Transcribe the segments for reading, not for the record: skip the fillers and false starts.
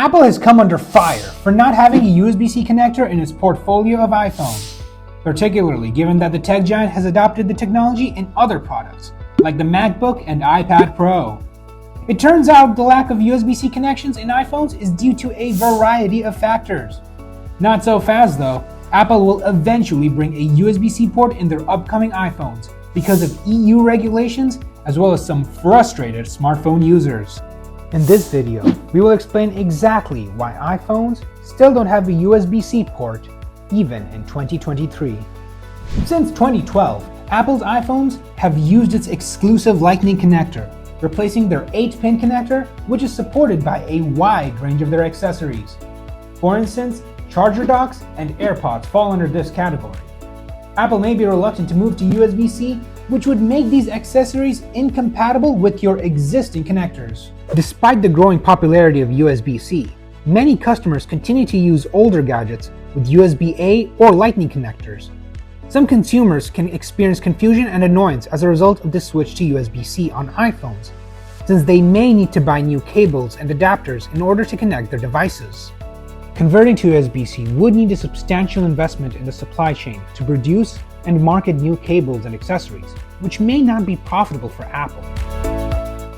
Apple has come under fire for not having a USB-C connector in its portfolio of iPhones, particularly given that the tech giant has adopted the technology in other products, like the MacBook and iPad Pro. It turns out the lack of USB-C connections in iPhones is due to a variety of factors. Not so fast though. Apple will eventually bring a USB-C port in their upcoming iPhones because of EU regulations as well as some frustrated smartphone users. In this video, we will explain exactly why iPhones still don't have a USB-C port even in 2023. Since 2012, Apple's iPhones have used its exclusive Lightning connector, replacing their 8-pin connector, which is supported by a wide range of their accessories. For instance, charger docks and AirPods fall under this category. Apple may be reluctant to move to USB-C, which would make these accessories incompatible with your existing connectors. Despite the growing popularity of USB-C, many customers continue to use older gadgets with USB-A or Lightning connectors. Some consumers can experience confusion and annoyance as a result of the switch to USB-C on iPhones, since they may need to buy new cables and adapters in order to connect their devices. Converting to USB-C would need a substantial investment in the supply chain to produce and market new cables and accessories, which may not be profitable for Apple.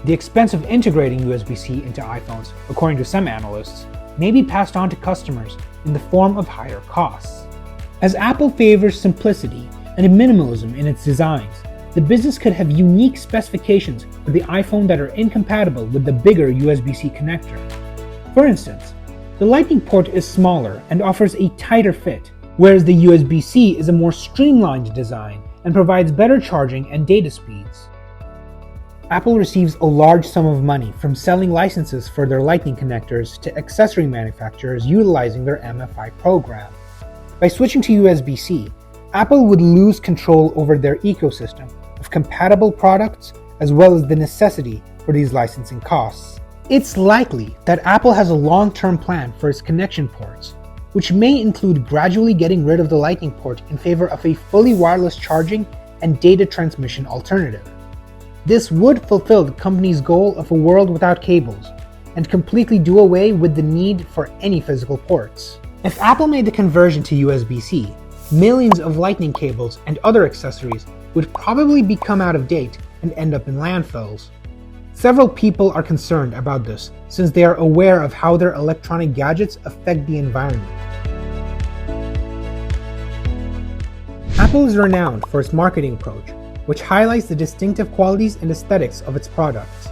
The expense of integrating USB-C into iPhones, according to some analysts, may be passed on to customers in the form of higher costs. As Apple favors simplicity and minimalism in its designs, the business could have unique specifications for the iPhone that are incompatible with the bigger USB-C connector. For instance, the Lightning port is smaller and offers a tighter fit, whereas the USB-C is a more streamlined design and provides better charging and data speeds. Apple receives a large sum of money from selling licenses for their Lightning connectors to accessory manufacturers utilizing their MFI program. By switching to USB-C, Apple would lose control over their ecosystem of compatible products as well as the necessity for these licensing costs. It's likely that Apple has a long-term plan for its connection ports, which may include gradually getting rid of the Lightning port in favor of a fully wireless charging and data transmission alternative. This would fulfill the company's goal of a world without cables and completely do away with the need for any physical ports. If Apple made the conversion to USB-C, millions of Lightning cables and other accessories would probably become out of date and end up in landfills. Several people are concerned about this since they are aware of how their electronic gadgets affect the environment. Apple is renowned for its marketing approach, which highlights the distinctive qualities and aesthetics of its products.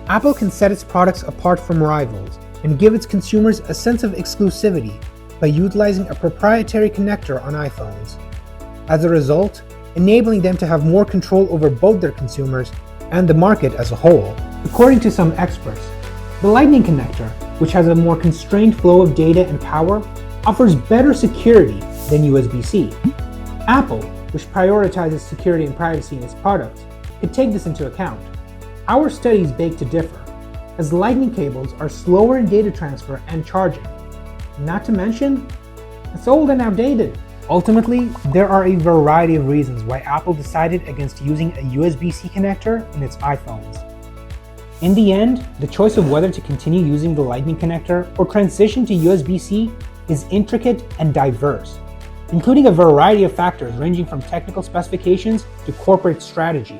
Apple can set its products apart from rivals and give its consumers a sense of exclusivity by utilizing a proprietary connector on iPhones. As a result, enabling them to have more control over both their consumers and the market as a whole. According to some experts, the Lightning connector, which has a more constrained flow of data and power, offers better security than USB-C. Apple, which prioritizes security and privacy in its products, could take this into account. Our studies beg to differ, as Lightning cables are slower in data transfer and charging. Not to mention, it's old and outdated. Ultimately, there are a variety of reasons why Apple decided against using a USB-C connector in its iPhones. In the end, the choice of whether to continue using the Lightning connector or transition to USB-C is intricate and diverse, including a variety of factors ranging from technical specifications to corporate strategy.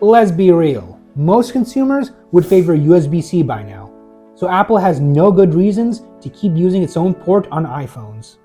Let's be real, most consumers would favor USB-C by now, so Apple has no good reasons to keep using its own port on iPhones.